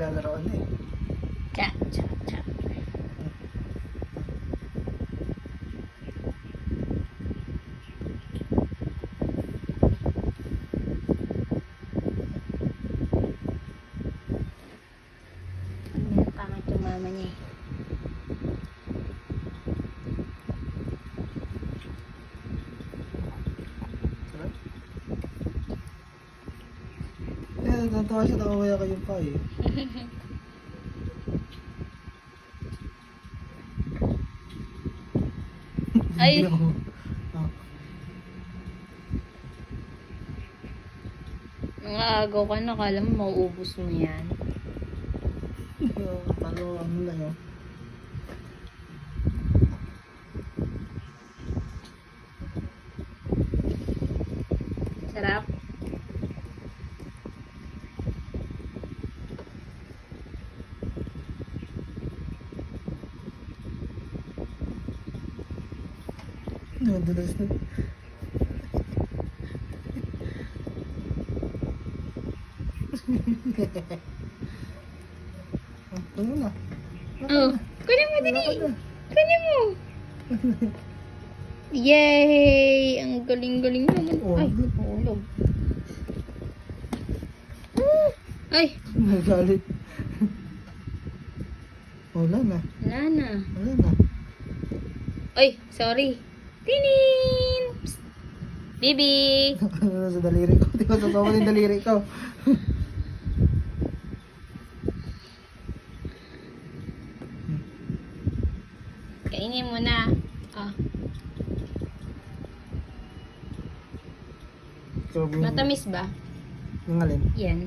pinaglalaro na eh. Cha, cha, cha. Ano yung pangit yung mama niya eh. Natawa siya nakawaya kayo pa eh. Ay. Hindi ako. Mga agaw ka na, kala mo mauubos mo yan. Paano ano na yun? Sarap. Nadulas na. Ano na? Oh, kunin mo dali. Kunin mo. Yay! Ang galing-galing naman. Oh, Ay, hulog. Ay, Nagalit. Wala na. wala na. Wala na. Ay, sorry. Tinin! Psst. Bibi! Ano sa daliri ko? Di ba sasama yung daliri ko? Kainin mo na. Ah, So, matamis ba? Ang alin? Yan.